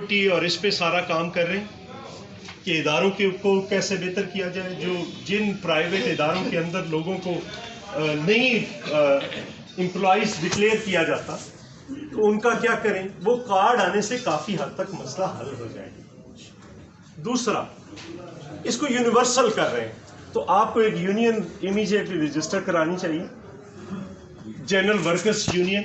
Committee اور اس پہ سارا کام کر رہے ہیں کہ اداروں کے کو کیسے بہتر کیا جائے. جو جن پرائیویٹ اداروں کے اندر لوگوں کو نہیں امپلائیز ڈکلیئر کیا جاتا تو ان کا کیا کریں, وہ کارڈ آنے سے کافی حد تک مسئلہ حل ہو جائے گا. دوسرا, اس کو یونیورسل کر رہے ہیں تو آپ کو ایک یونین امیجیٹلی رجسٹر کرانی چاہیے, جنرل ورکرز یونین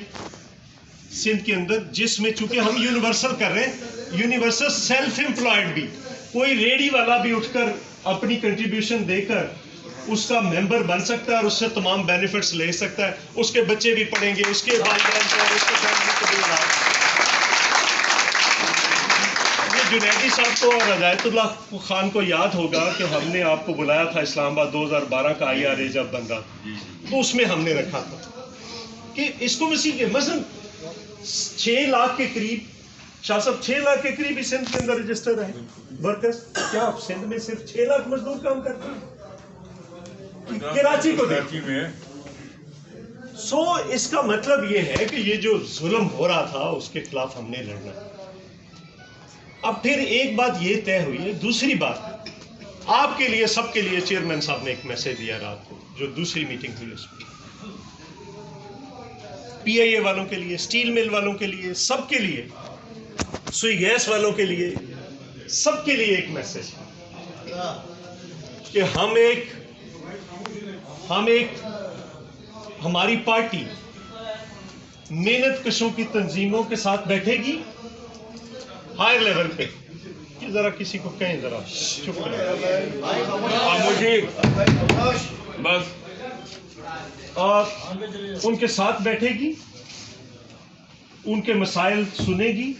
سندھ کے اندر, جس میں چونکہ ہم یونیورسل کر رہے ہیں, یونیورسل سیلف امپلائڈ بھی, کوئی ریڈی والا بھی اٹھ کر اپنی کنٹریبیوشن دے کر اس کا ممبر بن سکتا ہے اور اس سے تمام بینیفٹس لے سکتا ہے. اس کے بچے بھی پڑھیں گے, اس کے والدین کو, اس کے فیملی کو بھی علاج. یہ جنیدی صاحب کو اور ہدایت اللہ خان کو یاد ہوگا کہ ہم نے آپ کو بلایا تھا اسلام آباد 2012 کا IRA جب بن رہا تھا, تو اس میں ہم نے رکھا تھا کہ اس کو وسیع کے مثلا 6 لاکھ کے قریب, شاہ صاحب 6 لاکھ کے قریب ہی سندھ کے اندر رجسٹر ہے ورکرز. کیا سندھ میں صرف 6 لاکھ مزدور کام کرتے ہیں؟ کراچی کو دیکھیں. سو اس کا مطلب یہ ہے کہ یہ جو ظلم ہو رہا تھا اس کے خلاف ہم نے لڑنا. اب پھر ایک بات یہ طے ہوئی ہے. دوسری بات آپ کے لیے, سب کے لیے, چیئرمین صاحب نے ایک میسج دیا رات کو جو دوسری میٹنگ ہوئی اس میں, PIA والوں کے لیے, اسٹیل مل والوں کے لیے, سب کے لیے, سوئی گیس والوں کے لیے, سب کے لیے ایک میسج کہ ہماری پارٹی محنت کشوں کی تنظیموں کے ساتھ بیٹھے گی ہائر لیول پہ. کہ ذرا کسی کو کہیں ذرا چپ بس, اور ان کے ساتھ بیٹھے گی, ان کے مسائل سنے گی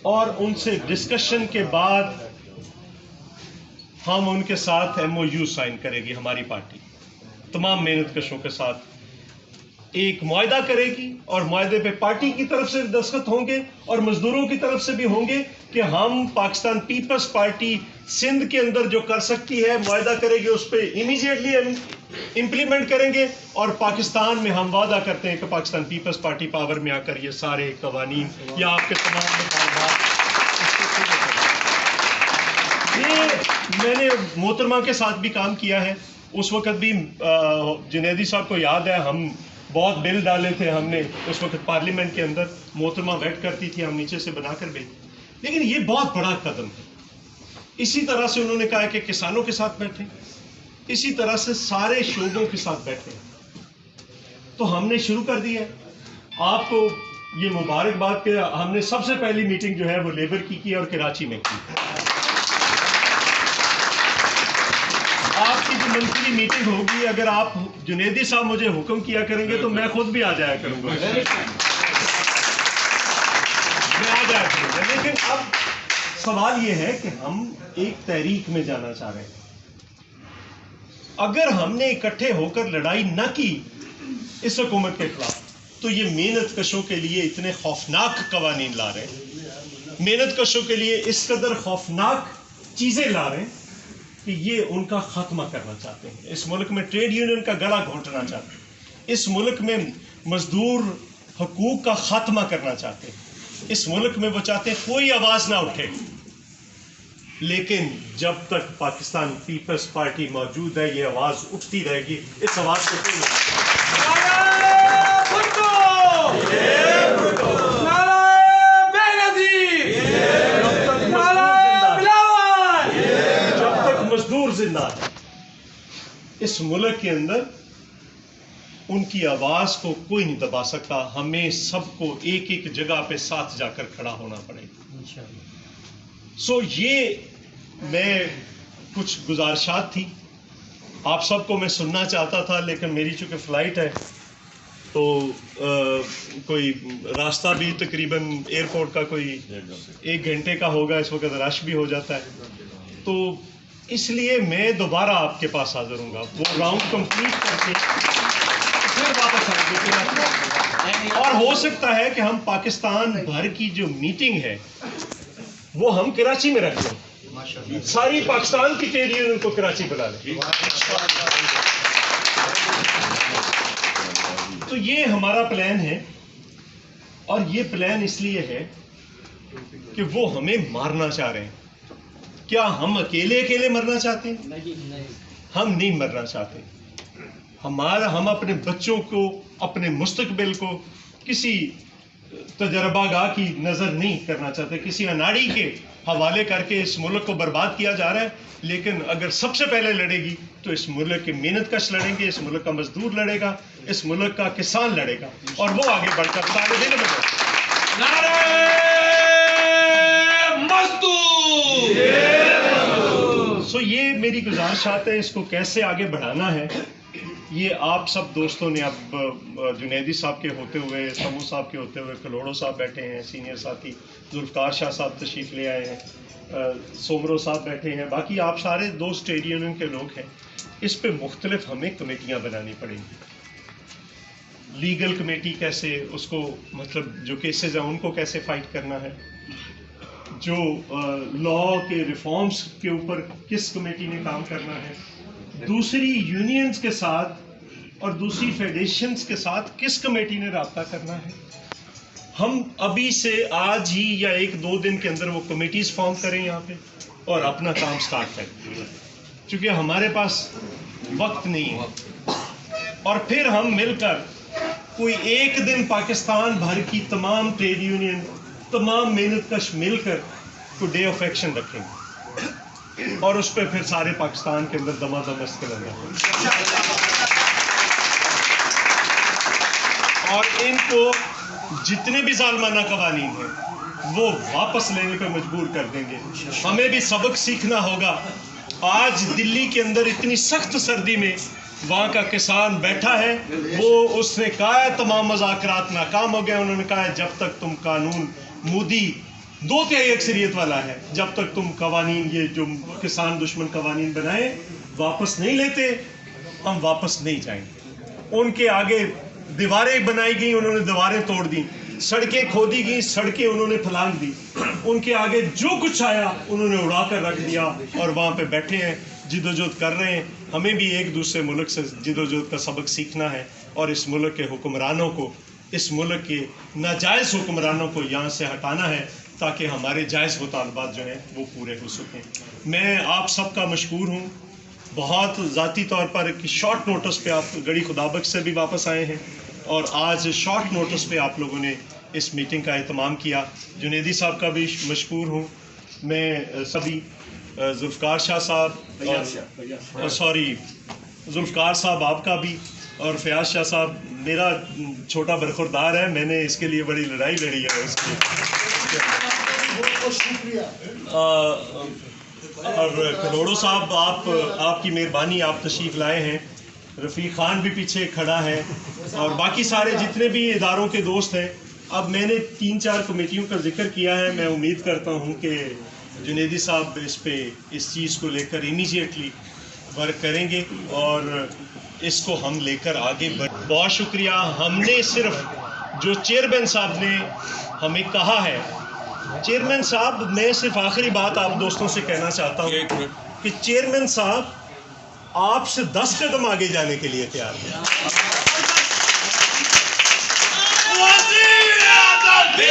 اور ان سے ڈسکشن کے بعد ہم ان کے ساتھ MOU سائن کرے گی. ہماری پارٹی تمام محنت کشوں کے ساتھ ایک معاہدہ کرے گی اور معاہدے پہ پارٹی کی طرف سے دستخط ہوں گے اور مزدوروں کی طرف سے بھی ہوں گے کہ ہم پاکستان پیپلز پارٹی سندھ کے اندر جو کر سکتی ہے معاہدہ کرے گی, اس پہ امیجیٹلی امپلیمنٹ کریں گے. اور پاکستان میں ہم وعدہ کرتے ہیں کہ پاکستان پیپلز پارٹی پاور میں آ کر یہ سارے قوانین یا آپ کے تمام مطالبات. یہ میں نے محترمہ کے ساتھ بھی کام کیا ہے. اس وقت بھی جنیدی صاحب کو یاد ہے, ہم بہت بل ڈالے تھے ہم نے اس وقت پارلیمنٹ کے اندر, محترمہ ویٹ کرتی تھی, ہم نیچے سے بنا کر بھیجتے. لیکن یہ بہت بڑا قدم ہے. اسی طرح سے انہوں نے کہا کہ کسانوں کے ساتھ بیٹھیں, اسی طرح سے سارے شعبوں کے ساتھ بیٹھیں. تو ہم نے شروع کر دیا ہے. آپ کو یہ مبارکباد کہ ہم نے سب سے پہلی میٹنگ جو ہے وہ لیبر کی اور کراچی میں کی. آپ کی جو منتھلی میٹنگ ہوگی, اگر آپ جنیدی صاحب مجھے حکم کیا کریں گے تو میں خود بھی آ جایا کروں گا, میں آ جایا کروں گا. لیکن اب سوال یہ ہے کہ ہم ایک تحریک میں جانا چاہ رہے ہیں. اگر ہم نے اکٹھے ہو کر لڑائی نہ کی اس حکومت کے خلاف تو یہ محنت کشوں کے لیے اتنے خوفناک قوانین لا رہے ہیں, محنت کشوں کے لیے اس قدر خوفناک چیزیں لا رہے ہیں کہ یہ ان کا خاتمہ کرنا چاہتے ہیں. اس ملک میں ٹریڈ یونین کا گلا گھونٹنا چاہتے ہیں, اس ملک میں مزدور حقوق کا خاتمہ کرنا چاہتے ہیں, اس ملک میں وہ چاہتے ہیں کوئی آواز نہ اٹھے. لیکن جب تک پاکستان پیپلز پارٹی موجود ہے یہ آواز اٹھتی رہے گی. اس آواز کو کوئی زندہ ہے اس ملک کے اندر, ان کی آواز کو کوئی نہیں دبا سکتا. ہمیں سب کو ایک ایک جگہ پہ ساتھ جا کر کھڑا ہونا پڑے گا. سو یہ میں کچھ گزارشات تھی آپ سب کو میں سننا چاہتا تھا, لیکن میری چونکہ فلائٹ ہے تو کوئی راستہ بھی تقریباً ایئرپورٹ کا کوئی 1 گھنٹے کا ہوگا, اس وقت رش بھی ہو جاتا ہے. تو اس لیے میں دوبارہ آپ کے پاس حاضر ہوں گا, وہ راؤنڈ کمپلیٹ کر کے پھر واپس آئیں گے. اور ہو سکتا ہے کہ ہم پاکستان بھر کی جو میٹنگ ہے وہ ہم کراچی میں رکھ لیں, ساری پاکستان کی ٹریڈ یونین کو کراچی بلا لیں. تو یہ ہمارا پلان ہے, اور یہ پلان اس لیے ہے کہ وہ ہمیں مارنا چاہ رہے ہیں. کیا ہم اکیلے اکیلے مرنا چاہتے ہیں؟ ہم نہیں مرنا چاہتے. ہم اپنے بچوں کو، اپنے مستقبل کو کسی تجربہ گاہ کی نظر نہیں کرنا چاہتے، کسی اناڑی کے حوالے کر کے اس ملک کو برباد کیا جا رہا ہے. لیکن اگر سب سے پہلے لڑے گی تو اس ملک کے محنت کش لڑیں گے، اس ملک کا مزدور لڑے گا، اس ملک کا کسان لڑے گا، اور وہ آگے بڑھ کر سارے دن میں یہ میری گزارشات ہے. اس کو کیسے آگے بڑھانا ہے یہ آپ سب دوستوں نے، اب جنیدی صاحب کے ہوتے ہوئے، سمو صاحب کے ہوتے ہوئے، کلوڑو صاحب بیٹھے ہیں، سینئر ساتھی ذوالفقار شاہ صاحب تشریف لے آئے ہیں، سومرو صاحب بیٹھے ہیں، باقی آپ سارے دوست ٹریڈ یونین کے لوگ ہیں. اس پہ مختلف ہمیں کمیٹیاں بنانی پڑیں گی. لیگل کمیٹی کیسے، اس کو مطلب جو کیسز ہیں ان کو کیسے فائٹ کرنا ہے، جو لا کے ریفارمز کے اوپر کس کمیٹی نے کام کرنا ہے، دوسری یونینز کے ساتھ اور دوسری فیڈریشنز کے ساتھ کس کمیٹی نے رابطہ کرنا ہے. ہم ابھی سے آج ہی یا 1-2 دن کے اندر وہ کمیٹیز فارم کریں یہاں پہ اور اپنا کام سٹارٹ کریں، چونکہ ہمارے پاس وقت نہیں ہے. اور پھر ہم مل کر کوئی ایک دن پاکستان بھر کی تمام ٹریڈ یونین، تمام محنت کش مل کر کوئی ڈے آف ایکشن رکھیں گے، اور اس پہ پھر سارے پاکستان کے اندر دما دم اس کے لگا، اور ان کو جتنے بھی ظالمانہ قوانین ہیں وہ واپس لینے پہ مجبور کر دیں گے. ہمیں بھی سبق سیکھنا ہوگا. آج دلی کے اندر اتنی سخت سردی میں وہاں کا کسان بیٹھا ہے، وہ اس نے کہا ہے تمام مذاکرات ناکام ہو گئے. انہوں نے کہا ہے جب تک تم قانون مودی 2/3 اکثریت والا ہے، جب تک تم قوانین یہ جو کسان دشمن قوانین بنائے واپس نہیں لیتے، ہم واپس نہیں جائیں گے. ان کے آگے دیواریں بنائی گئیں، انہوں نے دیواریں توڑ دیں، سڑکیں کھودی گئیں، سڑکیں انہوں نے پھلانگ دی. ان کے آگے جو کچھ آیا انہوں نے اڑا کر رکھ دیا، اور وہاں پہ بیٹھے ہیں، جدوجہد کر رہے ہیں. ہمیں بھی ایک دوسرے ملک سے جدوجہد کا سبق سیکھنا ہے، اور اس ملک کے حکمرانوں کو، اس ملک کے ناجائز حکمرانوں کو یہاں سے ہٹانا ہے، تاکہ ہمارے جائز مطالبات جو ہیں وہ پورے ہو سکیں. میں آپ سب کا مشکور ہوں، بہت ذاتی طور پر کہ شارٹ نوٹس پہ آپ گڑی خدابخش سے بھی واپس آئے ہیں، اور آج شارٹ نوٹس پہ آپ لوگوں نے اس میٹنگ کا اہتمام کیا. جنیدی صاحب کا بھی مشکور ہوں میں، سبھی ذوالفقار شاہ صاحب، ذوالفقار صاحب آپ کا بھی، اور فیاض شاہ صاحب میرا چھوٹا برخوردار ہے، میں نے اس کے لیے بڑی لڑائی لڑی ہے اس کی. اور کلوڑو صاحب آپ کی مہربانی، آپ تشریف لائے ہیں. رفیق خان بھی پیچھے کھڑا ہے، اور باقی سارے جتنے بھی اداروں کے دوست ہیں. اب میں نے 3-4 کمیٹیوں کا ذکر کیا ہے. میں امید کرتا ہوں کہ جنیدی صاحب اس چیز کو لے کر امیجیٹلی ورک کریں گے، اور اس کو ہم لے کر آگے بہت شکریہ. ہم نے صرف جو چیئرمین صاحب نے ہمیں کہا ہے، چیئرمین صاحب میں صرف آخری بات آپ دوستوں سے کہنا چاہتا ہوں کہ چیئرمین صاحب آپ سے 10 قدم آگے جانے کے لیے تیار ہیں. وزیر اعظم